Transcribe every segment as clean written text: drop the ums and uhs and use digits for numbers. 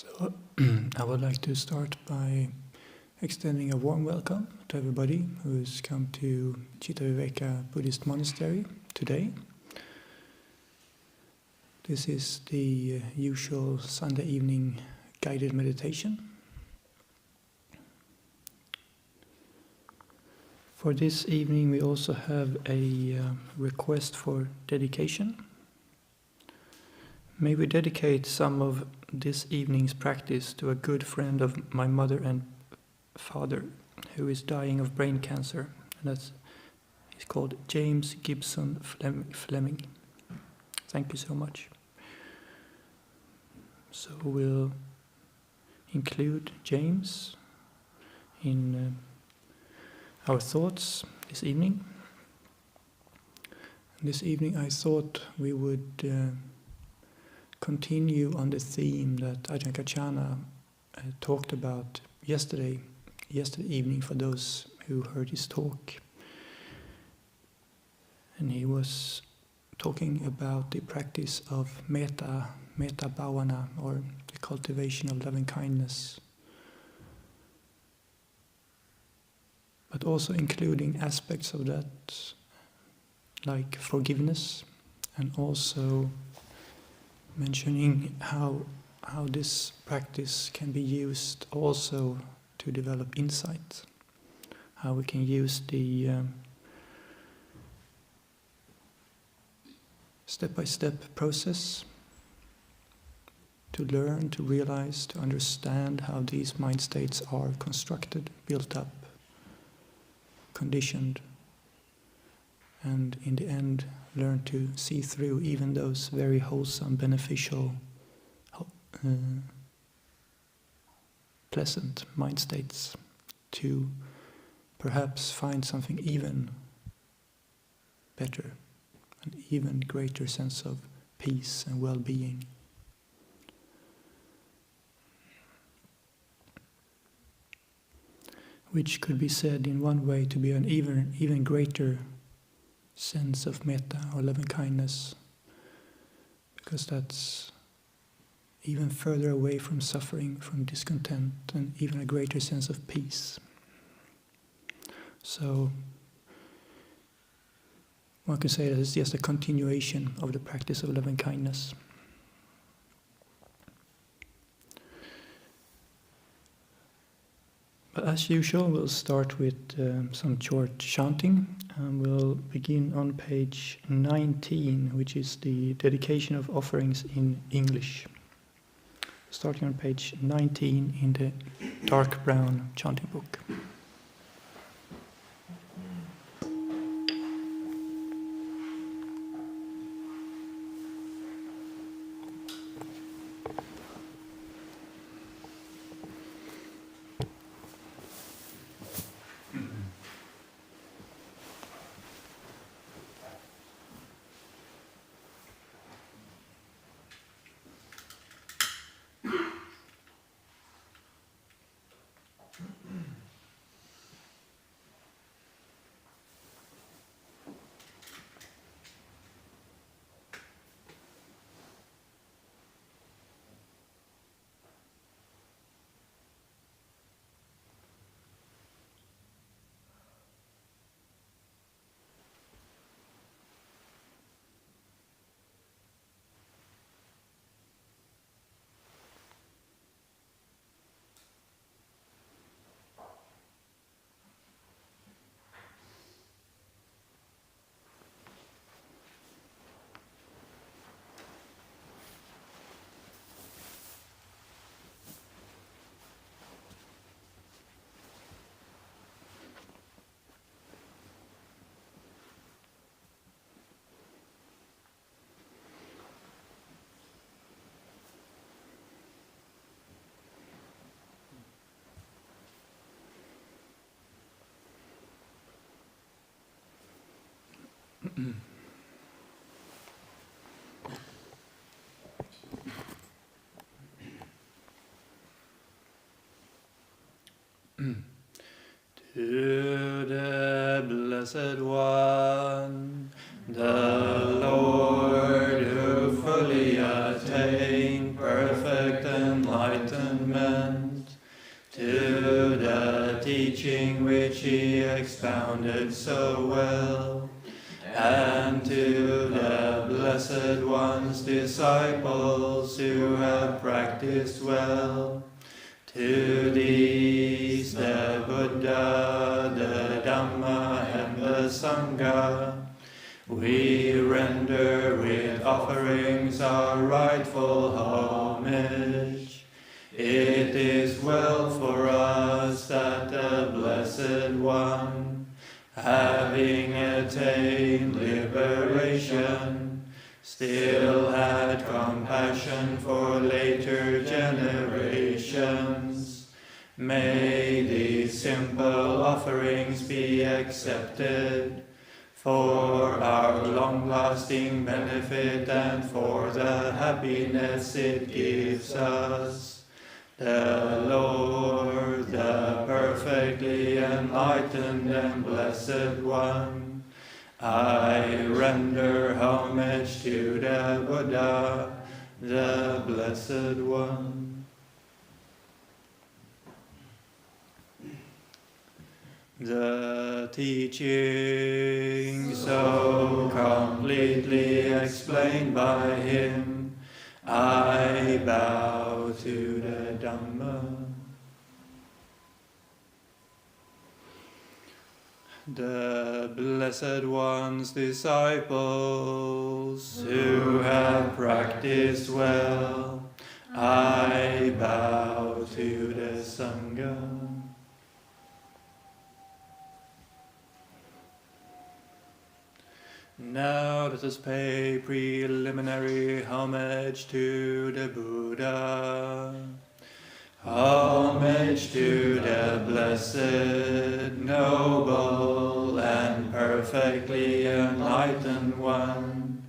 So I would like to start by extending a warm welcome to everybody who's come to Cittaviveka Buddhist Monastery today. This is the usual Sunday evening guided meditation. For this evening we also have a request for dedication. May we dedicate some of this evening's practice to a good friend of my mother and father who is dying of brain cancer, and he's called James Gibson Fleming. Thank you so much. So we'll include James in our thoughts this evening. And this evening I thought we would continue on the theme that Ajahn Kachana talked about yesterday evening for those who heard his talk. And he was talking about the practice of metta bhavana, or the cultivation of loving kindness, but also including aspects of that like forgiveness, and also mentioning how this practice can be used also to develop insight, how we can use the step-by-step process to learn, to realize, to understand how these mind states are constructed, built up, conditioned, and in the end learn to see through even those very wholesome, beneficial, pleasant mind states to perhaps find something even better, an even greater sense of peace and well-being. Which could be said in one way to be an even greater sense of metta or loving kindness, because that's even further away from suffering, from discontent, and even a greater sense of peace. So one could say that it's just a continuation of the practice of loving kindness. But as usual, we'll start with some short chanting, and we'll begin on page 19, which is the dedication of offerings in English. Starting on page 19 in the dark brown chanting book. To the Blessed One, the Lord who fully attained perfect enlightenment, expounded so well, and to the Blessed One's disciples who have practiced well, to these the Buddha, the Dhamma, and the Sangha, we render with offerings our rightful homage. It is well for us that the Blessed One, having attained liberation, still had compassion for later generations. May these simple offerings be accepted for our long-lasting benefit and for the happiness it gives us. The Lord, the perfectly enlightened and blessed One, I render homage to the Buddha, the Blessed One. The teaching so completely explained by him, I bow to the Dhamma. The Blessed One's disciples who have practiced well, I bow to the Sangha. Now let us pay preliminary homage to the Buddha. Homage to the blessed, noble, and perfectly enlightened One.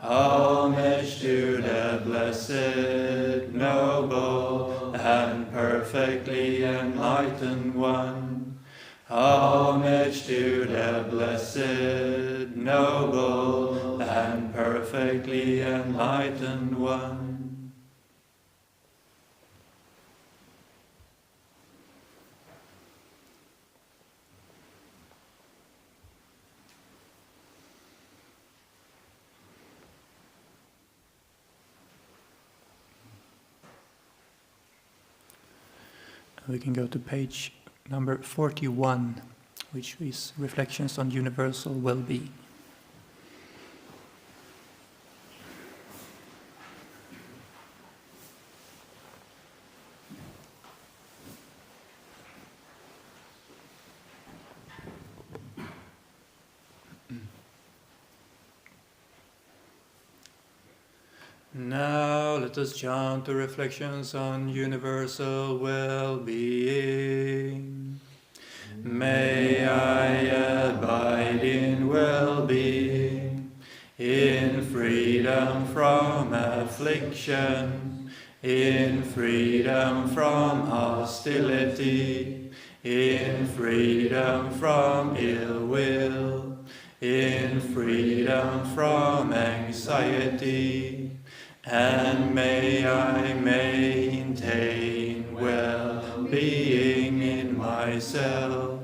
Homage to the blessed, noble, and perfectly enlightened One. Homage to the blessed, noble, and perfectly enlightened One. We can go to page number 41, which is Reflections on Universal Well-being. Now let us chant the reflections on universal well-being. May I abide in well-being, in freedom from affliction, in freedom from hostility, in freedom from ill will, in freedom from anxiety, and may I maintain well-being in myself.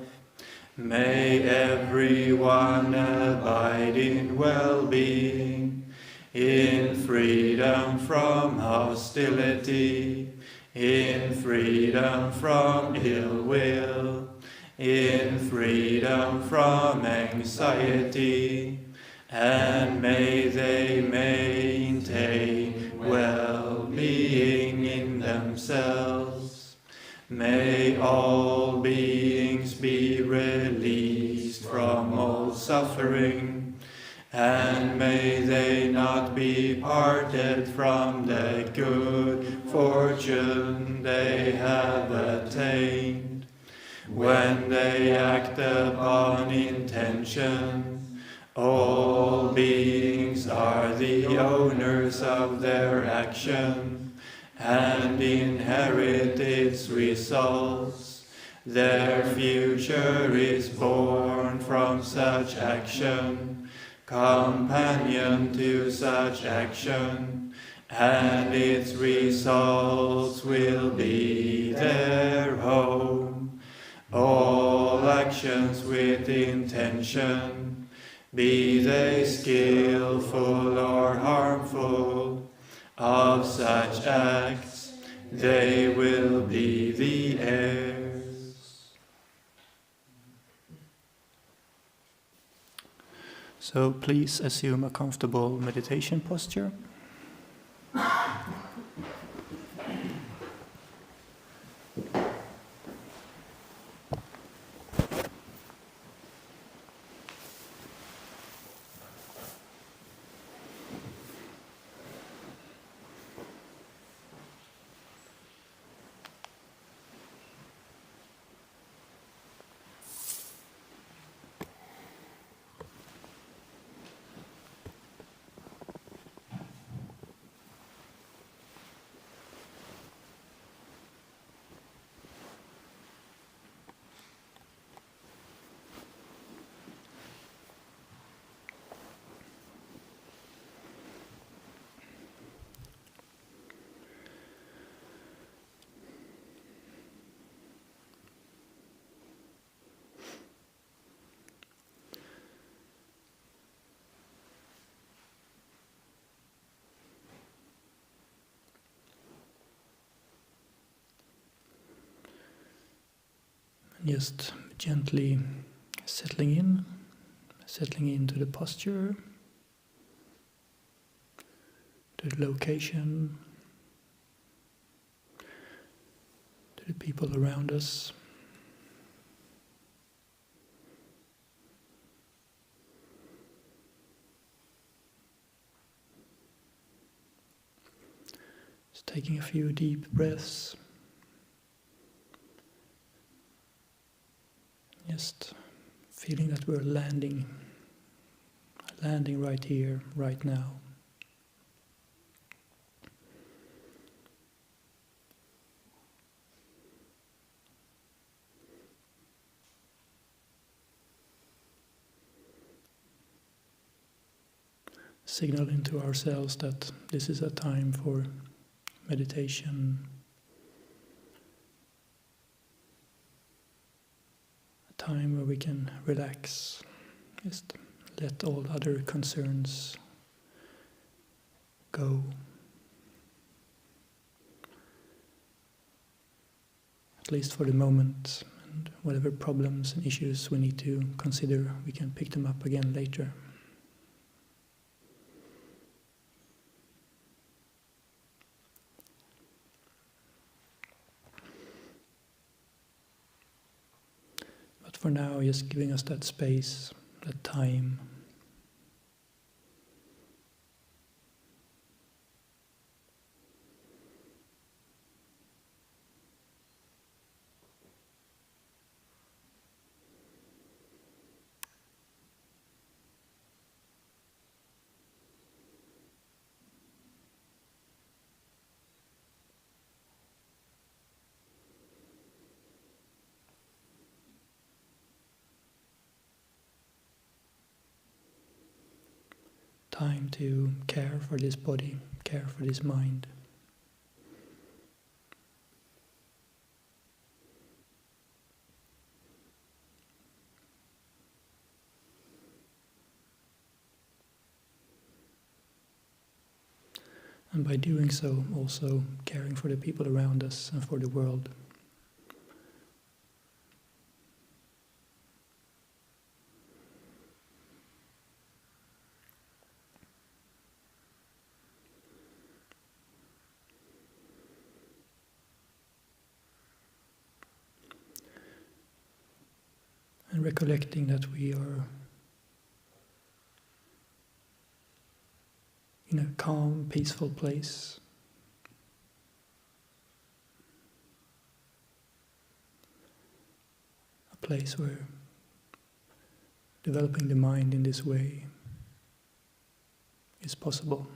May everyone abide in well-being, in freedom from hostility, in freedom from ill will, in freedom from anxiety, and may they maintain well-being in themselves. May all beings be released from all suffering, and may they not be parted from the good fortune they have attained. When they act upon intention, all beings are the owners of their action and inherit its results. Their future is born from such action, companion to such action, and its results will be their home. All actions with intention, be they skillful or harmful, of such acts they will be the heirs. So please assume a comfortable meditation posture. Just gently settling into the posture, to the location, to the people around us. Just taking a few deep breaths. Just feeling that we're landing right here, right now. Signaling to ourselves that this is a time for meditation, time where we can relax, just let all other concerns go. At least for the moment, and whatever problems and issues we need to consider, we can pick them up again later. For now, just giving us that space, that time. Time to care for this body, care for this mind. And by doing so, also caring for the people around us and for the world. And recollecting that we are in a calm, peaceful place. A place where developing the mind in this way is possible.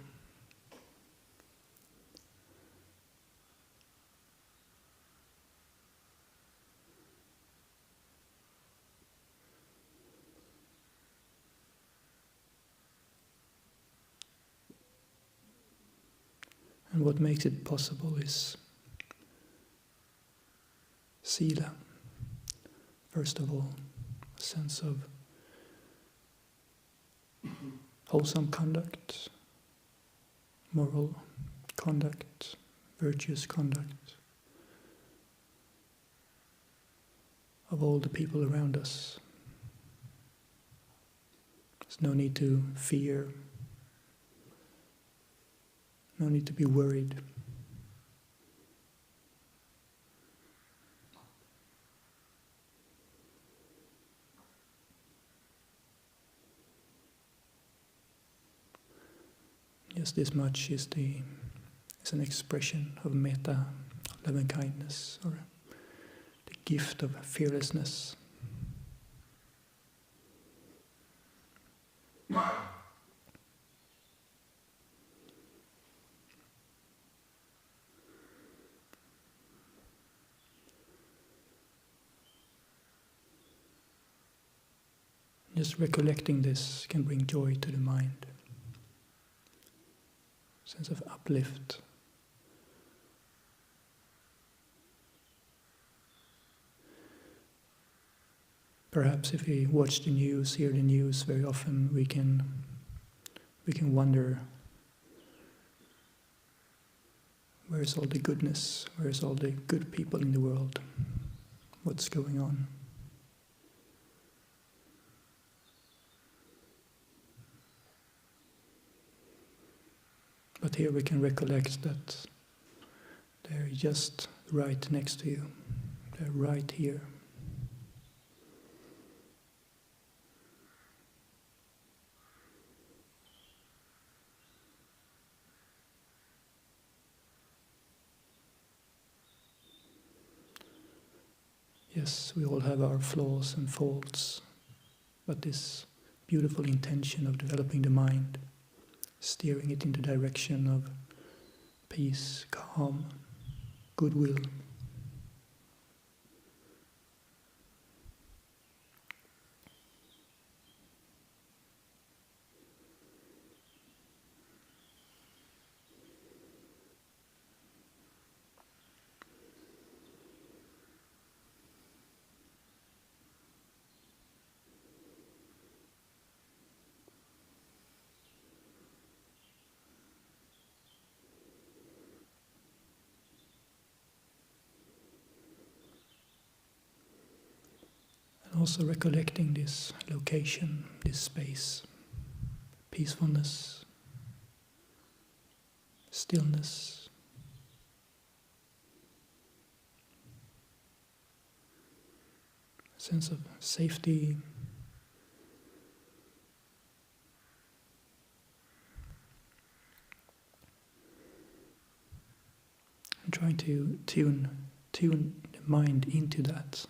And what makes it possible is sila, first of all. sense of wholesome conduct, moral conduct, virtuous conduct of all the people around us. There's no need to fear, no need to be worried. Just this much is an expression of metta, loving kindness, or the gift of fearlessness. Just recollecting this can bring joy to the mind, sense of uplift. Perhaps if we watch the news, hear the news very often, we can wonder, where's all the goodness? Where's all the good people in the world? What's going on? But here we can recollect that they're just right next to you. They're right here. Yes, we all have our flaws and faults, but this beautiful intention of developing the mind, steering it in the direction of peace, calm, goodwill. Also recollecting this location, this space, peacefulness, stillness. Sense of safety. And trying to tune the mind into that.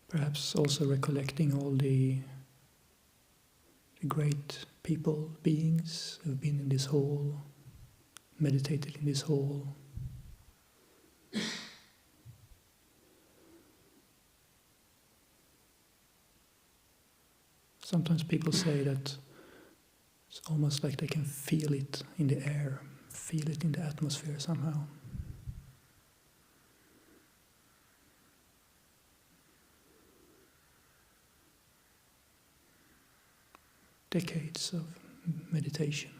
Perhaps also recollecting all the great people, beings who have been in this hall, meditated in this hall. Sometimes people say that it's almost like they can feel it in the air, feel it in the atmosphere somehow. Decades of meditation.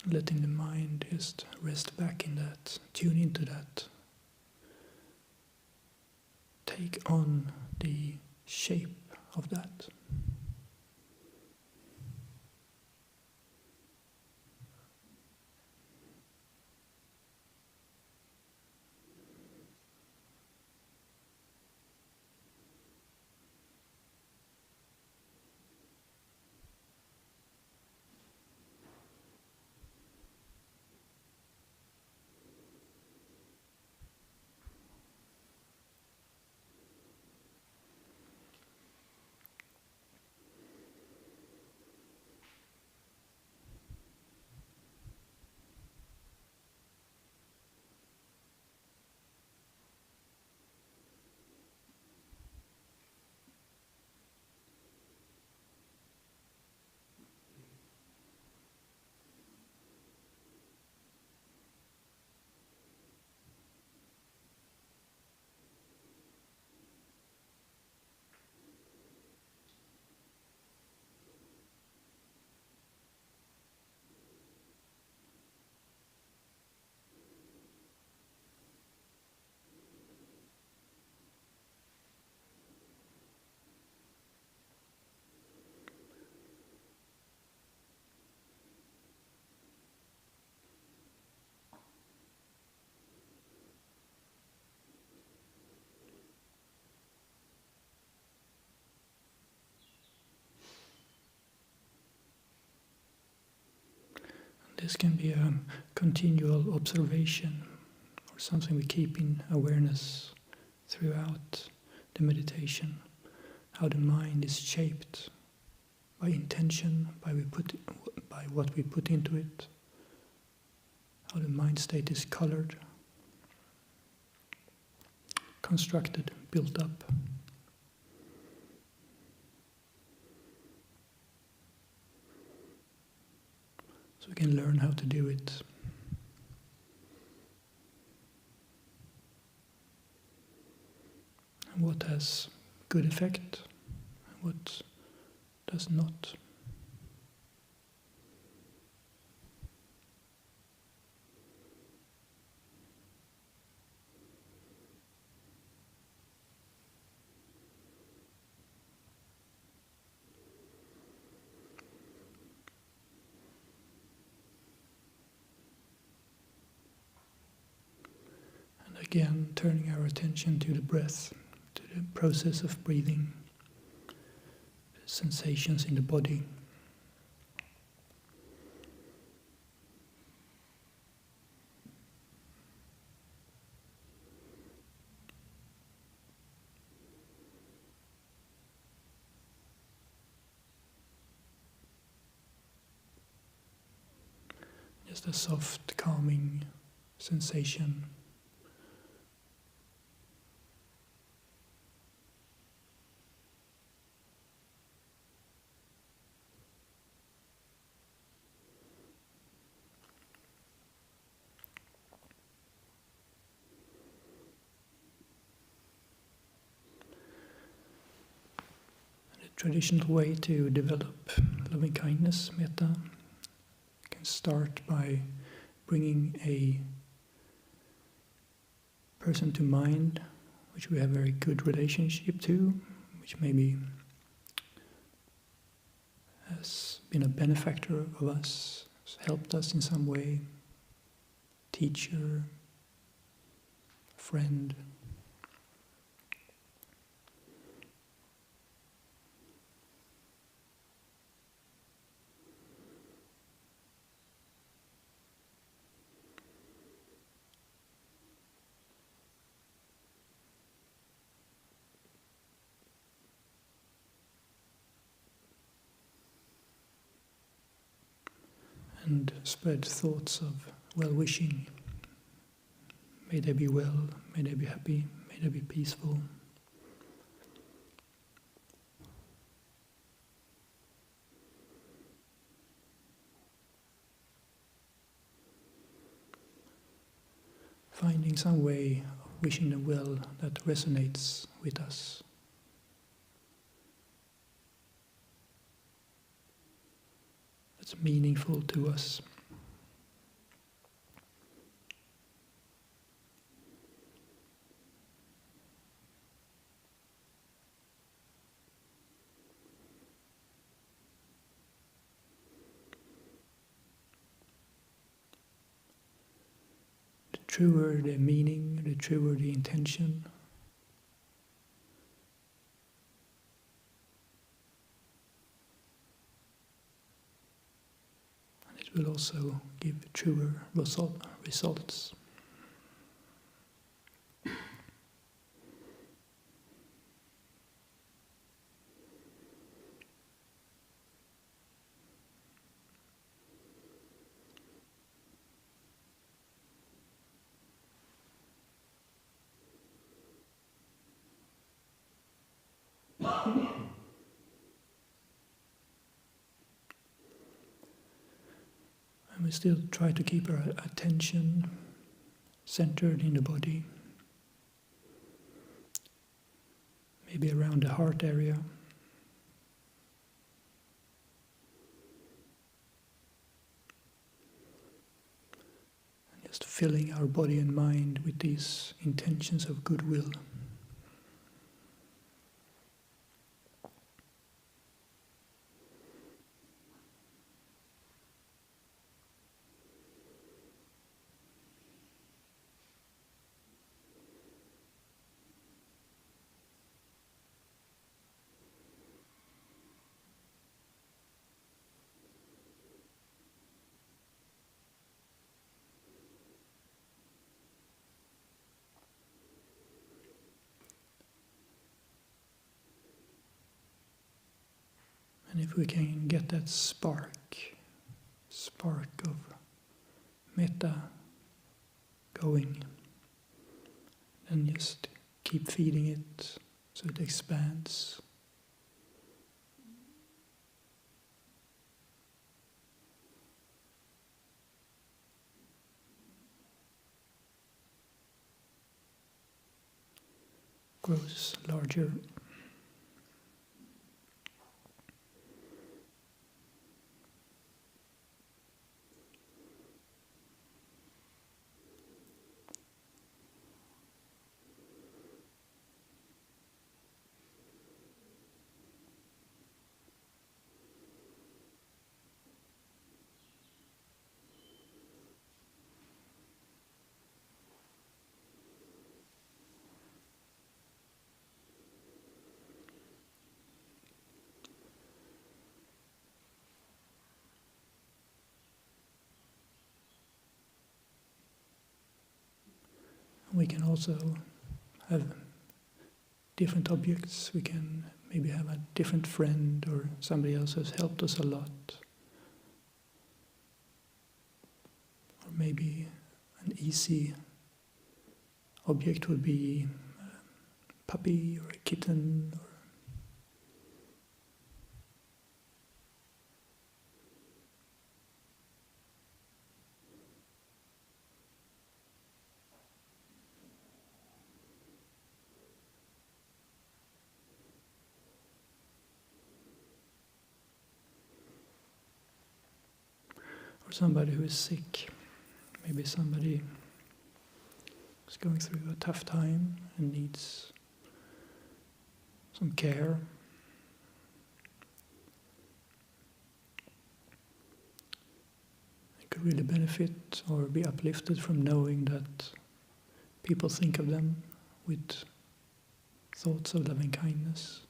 letting the mind just rest back in that, tune into that, take on the shape of that. This can be a continual observation or something we keep in awareness throughout the meditation, how the mind is shaped by intention, by what we put into it, how the mind state is colored, constructed, built up. So we can learn how to do it. And what has good effect, and what does not. Again, turning our attention to the breath, to the process of breathing, the sensations in the body. Just a soft, calming sensation. Traditional way to develop loving kindness, metta, can start by bringing a person to mind which we have a very good relationship to, which maybe has been a benefactor of us, has helped us in some way, teacher, friend. And spread thoughts of well-wishing. May they be well, may they be happy, may they be peaceful. Finding some way of wishing them well that resonates with us. That's meaningful to us. truer the meaning, the truer the intention. And it will also give truer results. And we still try to keep our attention centered in the body, maybe around the heart area. And just filling our body and mind with these intentions of goodwill. And if we can get that spark of metta going, then just keep feeding it so it expands. Grows larger. We can also have different objects. We can maybe have a different friend or somebody else who has helped us a lot. Or maybe an easy object would be a puppy or a kitten. Or somebody who is sick. Maybe somebody who's going through a tough time and needs some care. They could really benefit or be uplifted from knowing that people think of them with thoughts of loving kindness.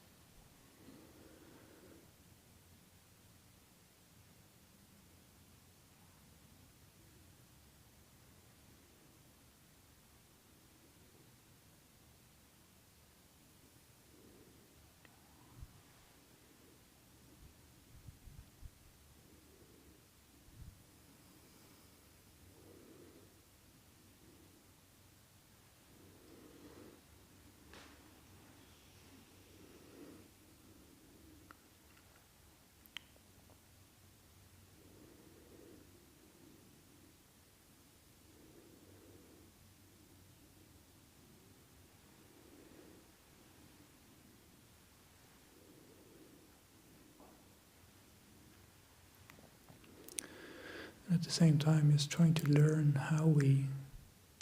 And at the same time, is trying to learn how we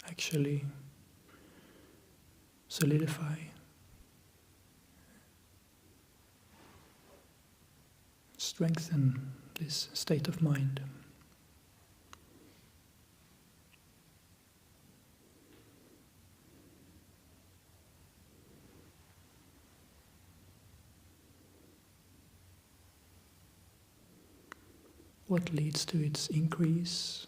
actually solidify, strengthen this state of mind. what leads to its increase,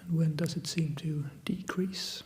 and when does it seem to decrease.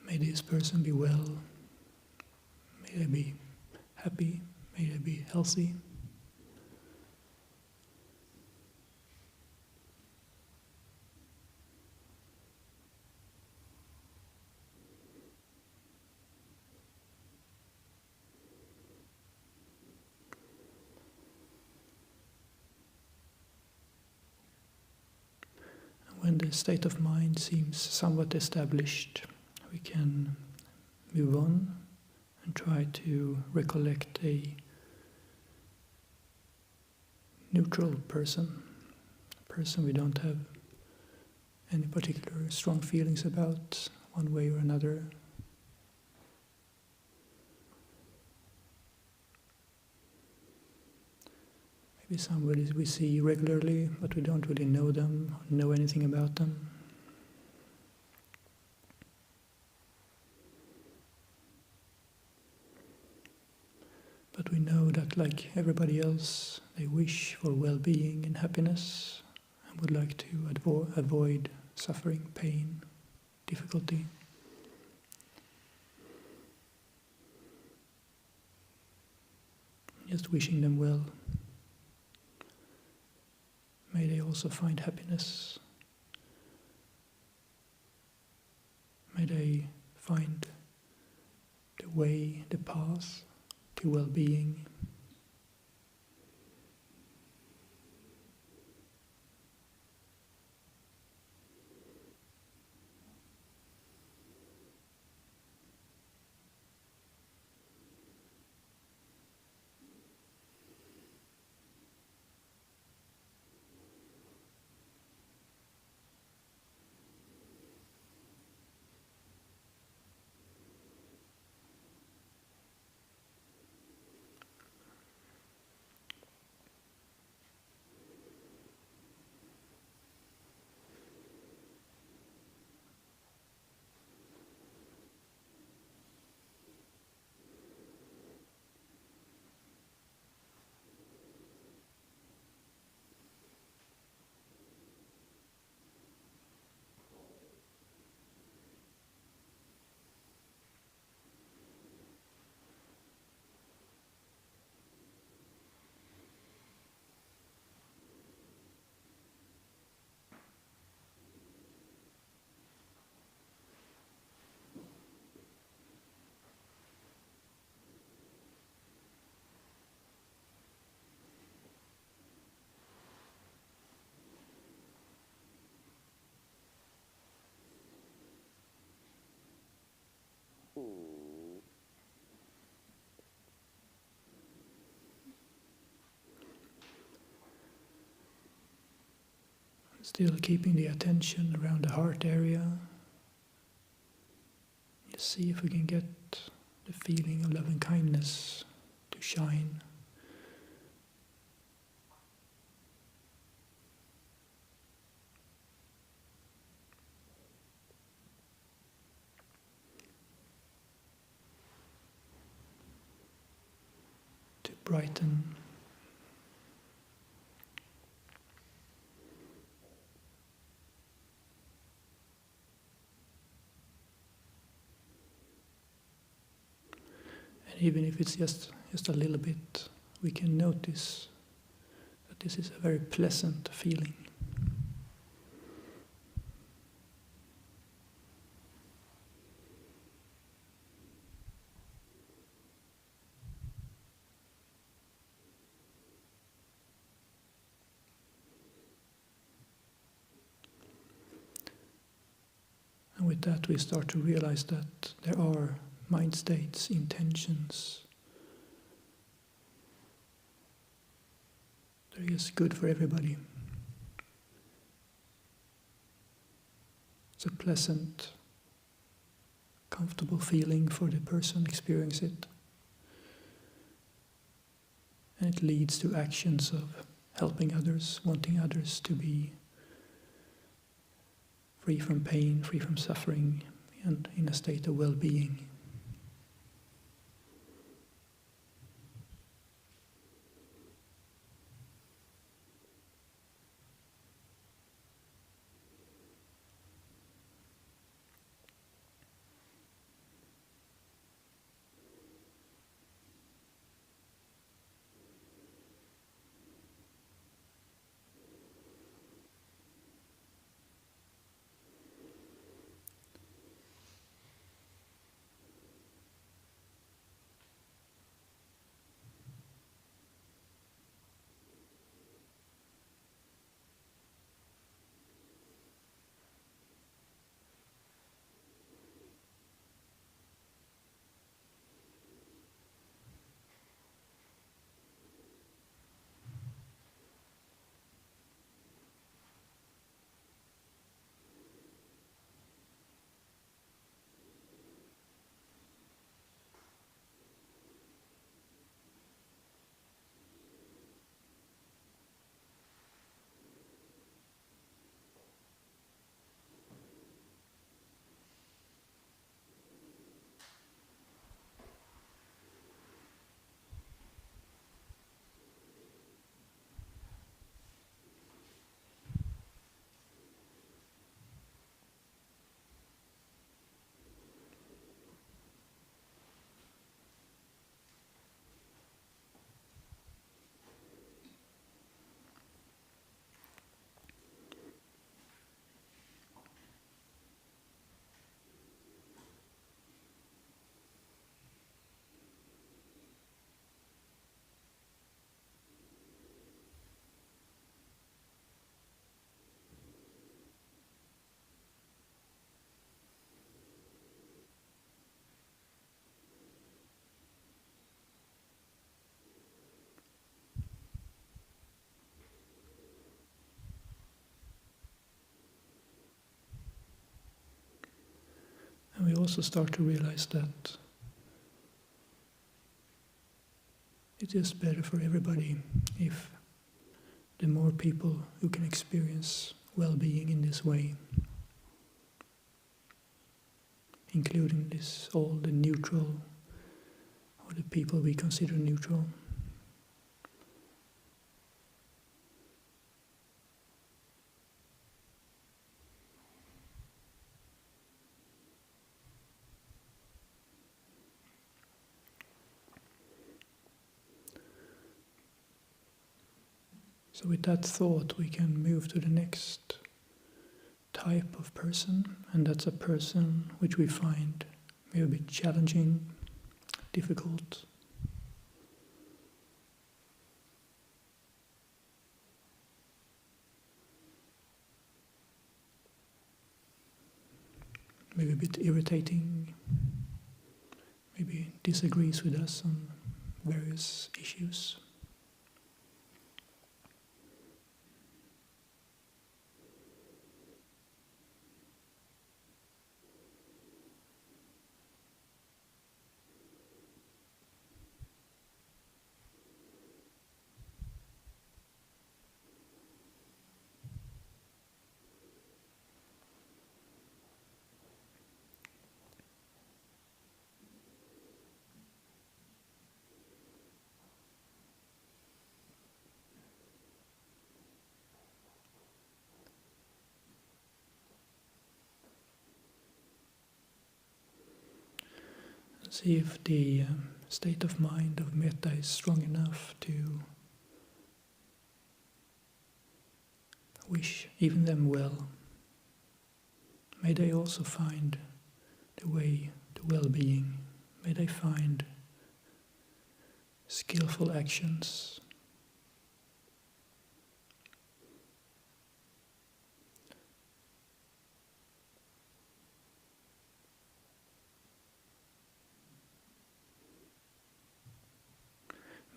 May this person be well, may they be happy, may they be healthy. And when the state of mind seems somewhat established, we can move on and try to recollect a neutral person, a person we don't have any particular strong feelings about one way or another. Maybe somebody we see regularly, but we don't really know them or know anything about them. But we know that, like everybody else, they wish for well-being and happiness and would like to avoid suffering, pain, difficulty. Just wishing them well. May they also find happiness. May they find the way, the path to well-being. Still keeping the attention around the heart area. Just see if we can get the feeling of love and kindness to shine. To brighten. even if it's just a little bit, we can notice that this is a very pleasant feeling. And with that we start to realize that there are mind states, intentions. They're just good for everybody. It's a pleasant, comfortable feeling for the person experiencing it. And it leads to actions of helping others, wanting others to be free from pain, free from suffering, and in a state of well-being. And we also start to realize that it is better for everybody if the more people who can experience well-being in this way, including this, all the neutral, or the people we consider neutral. So with that thought, we can move to the next type of person, and that's a person which we find maybe a bit challenging, difficult. Maybe a bit irritating, maybe disagrees with us on various issues. See if the state of mind of metta is strong enough to wish even them well, may they also find the way to well-being. May they find skillful actions.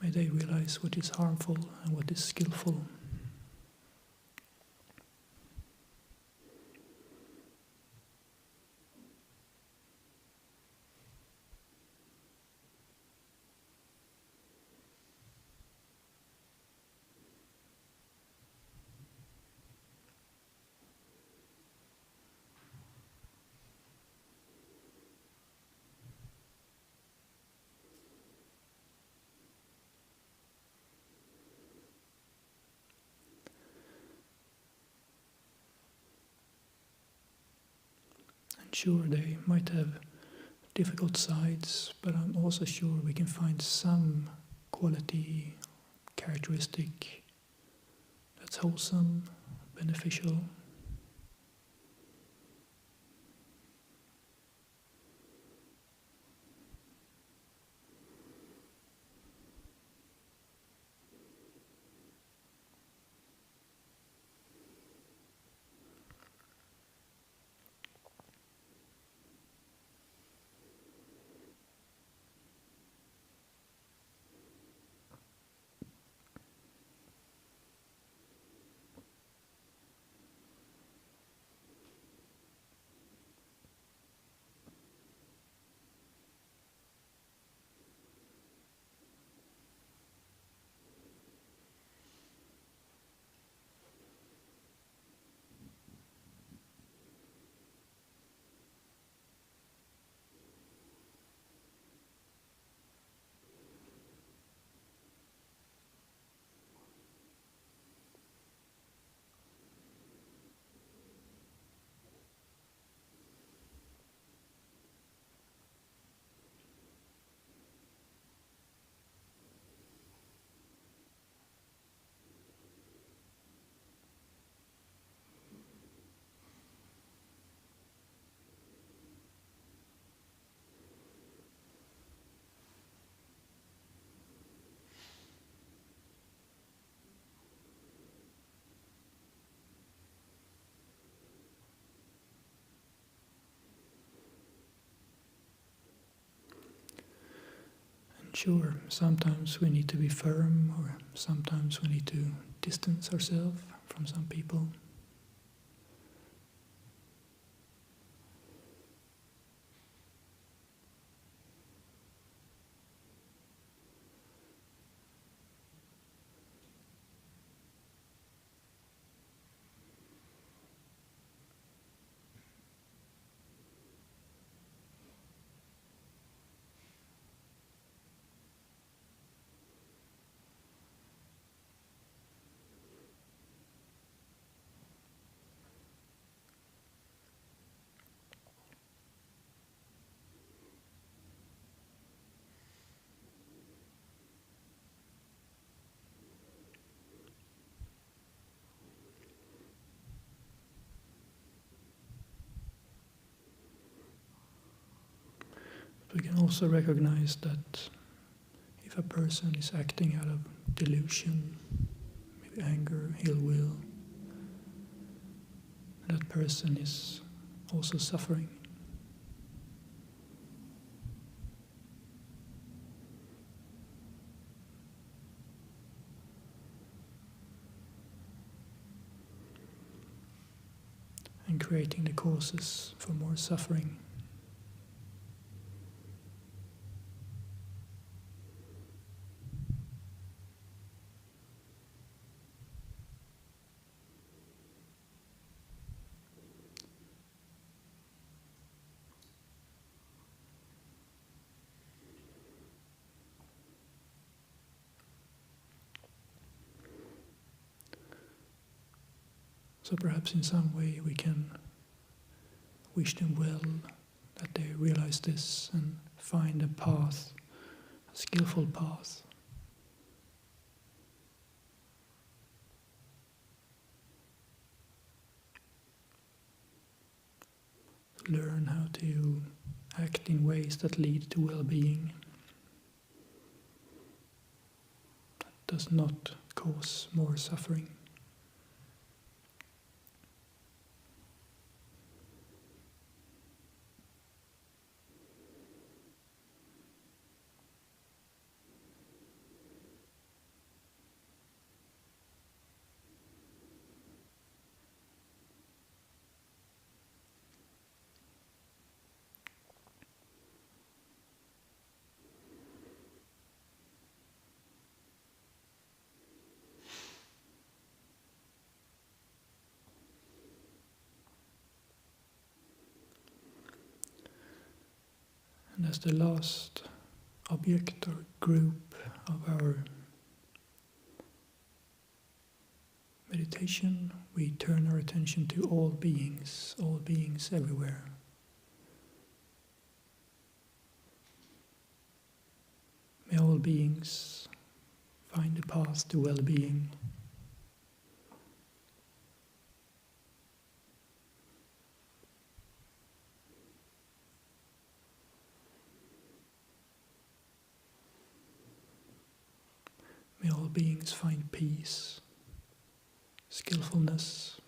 May they realize what is harmful and what is skillful. Sure, they might have difficult sides, but I'm also sure we can find some quality, characteristic that's wholesome, beneficial. Sure, sometimes we need to be firm, or sometimes we need to distance ourselves from some people. We can also recognize that if a person is acting out of delusion, maybe anger, ill will, that person is also suffering. And creating the causes for more suffering. So perhaps in some way we can wish them well, that they realize this and find a path skillful path. Learn how to act in ways that lead to well-being, that does not cause more suffering. And as the last object or group of our meditation, we turn our attention to all beings everywhere. May all beings find a path to well-being. May all beings find peace, skillfulness,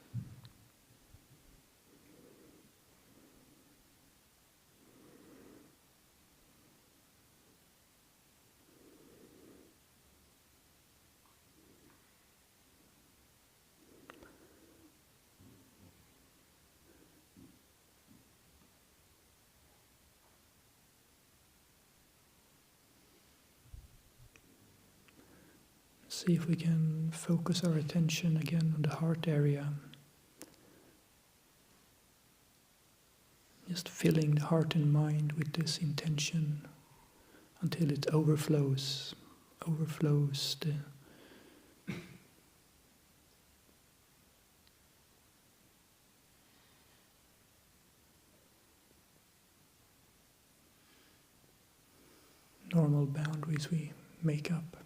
see if we can focus our attention again on the heart area. Just filling the heart and mind with this intention until it overflows the normal boundaries we make up.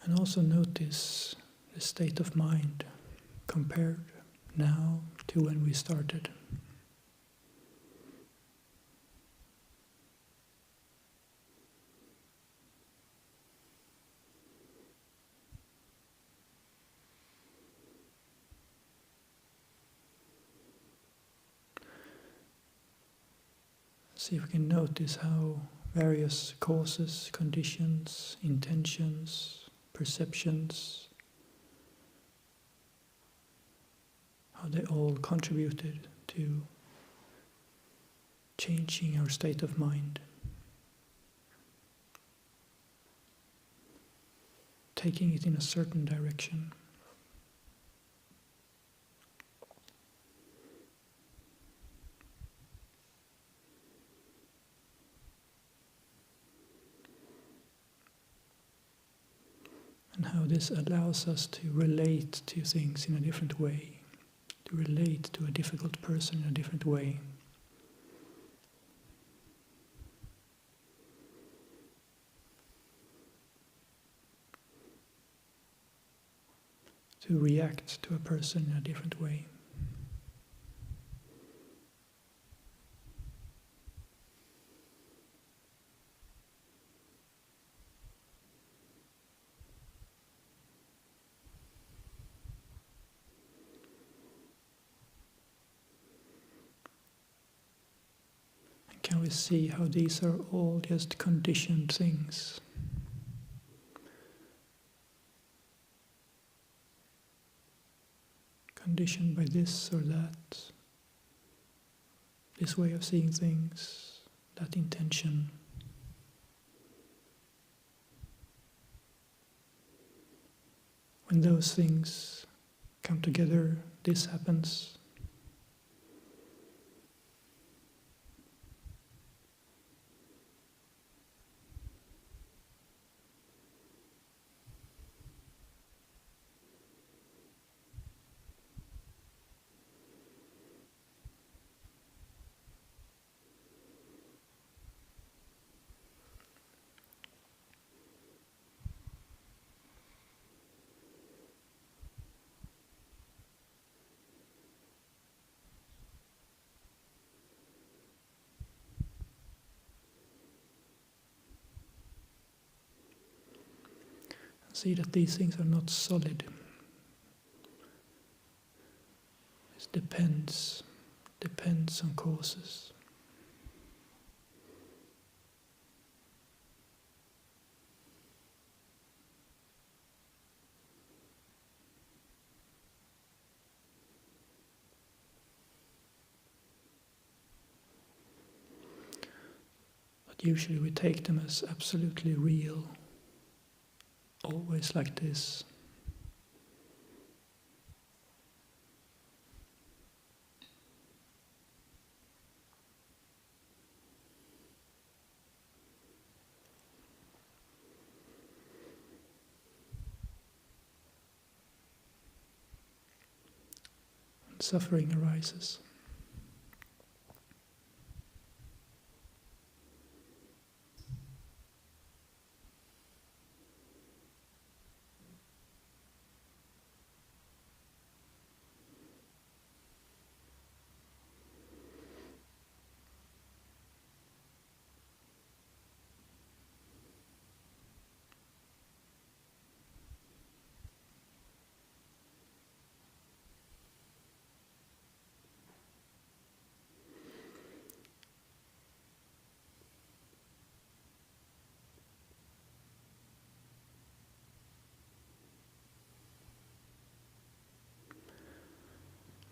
And also notice the state of mind compared now to when we started. See if we can notice how various causes, conditions, intentions, perceptions, how they all contributed to changing our state of mind, taking it in a certain direction. And how this allows us to relate to things in a different way, to relate to a difficult person in a different way. To react to a person in a different way. Can we see how these are all just conditioned things? Conditioned by this or that, this way of seeing things, that intention. When those things come together, this happens. See that these things are not solid. It depends on causes. But usually we take them as absolutely real. Always like this. And suffering arises.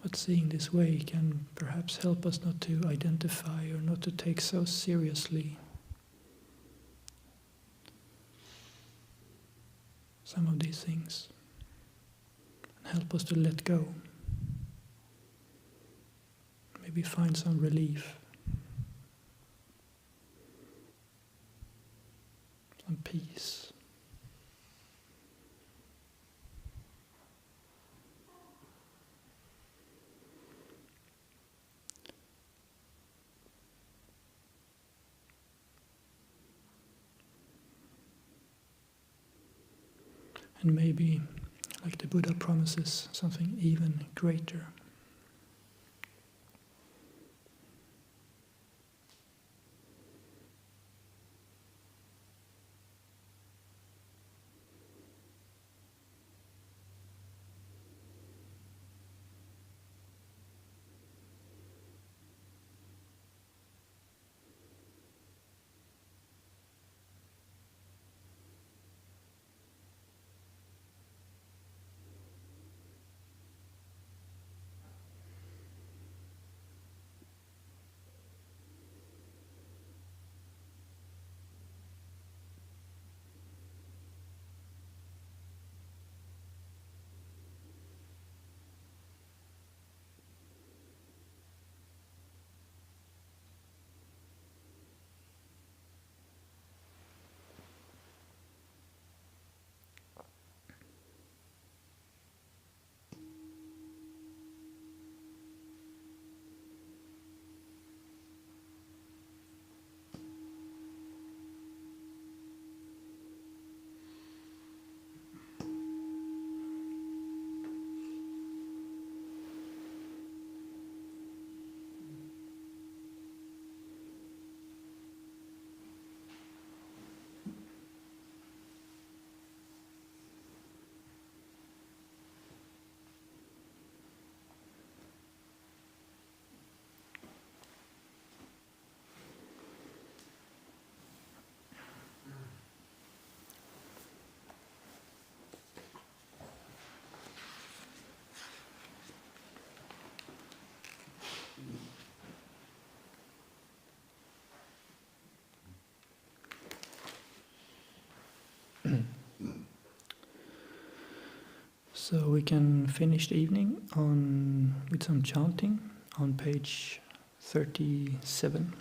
But seeing this way can perhaps help us not to identify or not to take so seriously some of these things, and help us to let go. Maybe find some relief, some peace. And maybe, like the Buddha promises, something even greater. So we can finish the evening with some chanting on page 37,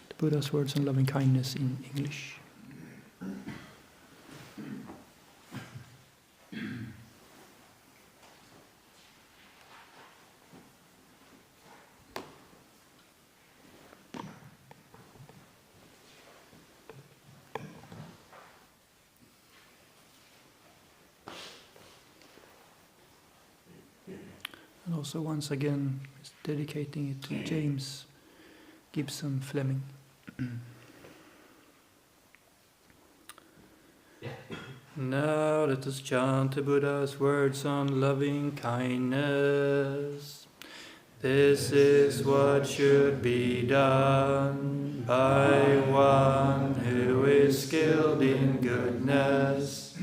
the Buddha's words on loving kindness in English. And also once again dedicating it to James Gibson Fleming. Now let us chant the Buddha's words on loving kindness. This is what should be done by one who is skilled in goodness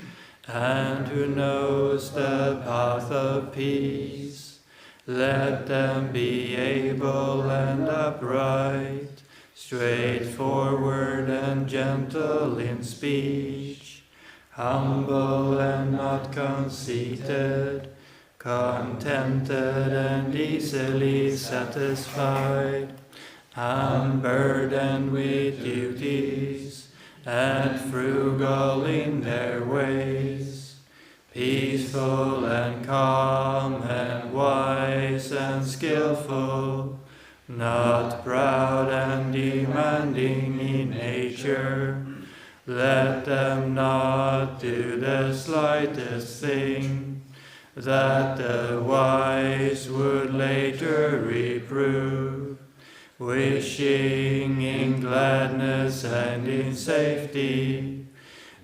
and who knows the path of peace. Let them be able and upright, straightforward and gentle in speech, humble and not conceited, contented and easily satisfied, unburdened with duties, and frugal in their ways, peaceful and calm and wise and skillful, not proud and demanding in nature. Let them not do the slightest thing that the wise would later reprove, wishing in gladness and in safety.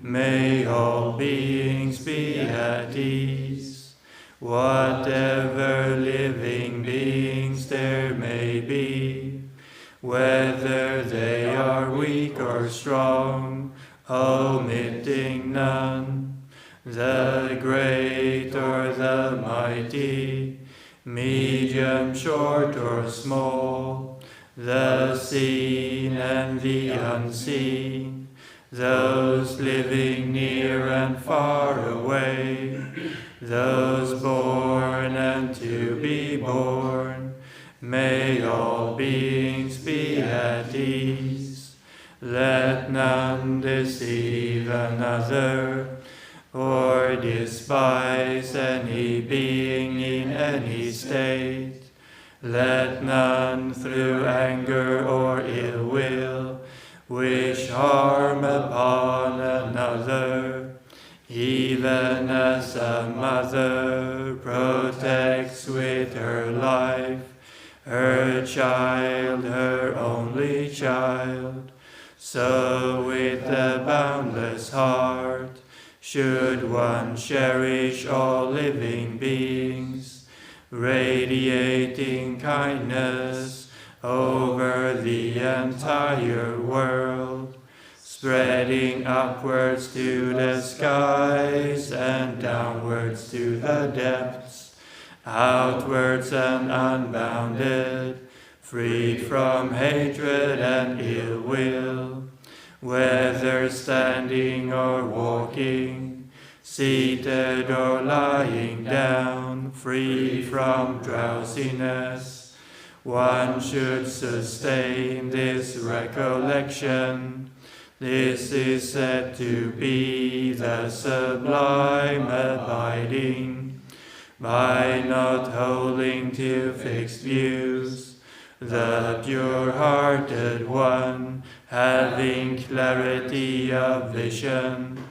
May all beings be at ease, whatever living beings there may be, whether they are weak or strong, omitting none, the great or the mighty, medium, short or small, the seen and the unseen, those living near and far away, those born and to be born, may all beings be at ease. Let none deceive another, or despise any being in any state. Let none through anger or ill will wish harm upon another, even as a mother protects with her life her child, her only child. So with a boundless heart should one cherish all living beings, radiating kindness over the entire world, spreading upwards to the skies and downwards to the depths, outwards and unbounded, freed from hatred and ill will, whether standing or walking, seated or lying down, free from drowsiness. One should sustain this recollection. This is said to be the sublime abiding. By not holding to fixed views, the pure-hearted one, having clarity of vision,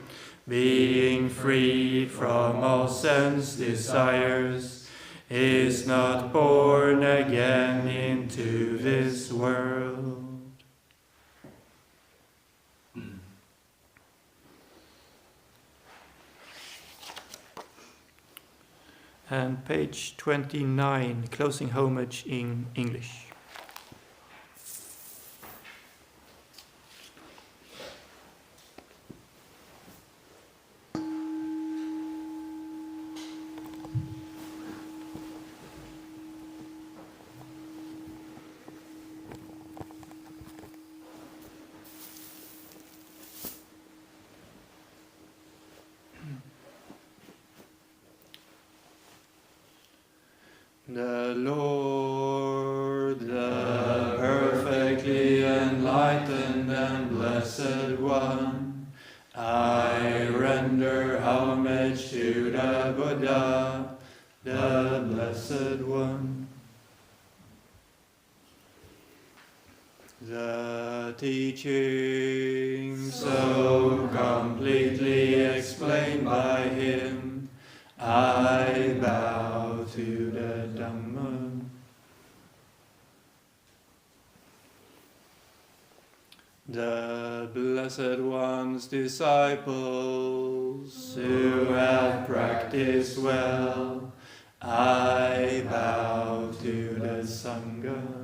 being free from all sense desires, is not born again into this world. And page 29, closing homage in English. enlightened and blessed one. I render homage to the Buddha, the Blessed One. The teaching so completely explained by him, I bow to the Dhamma. The Blessed One's disciples who have practiced well, I bow to the Sangha.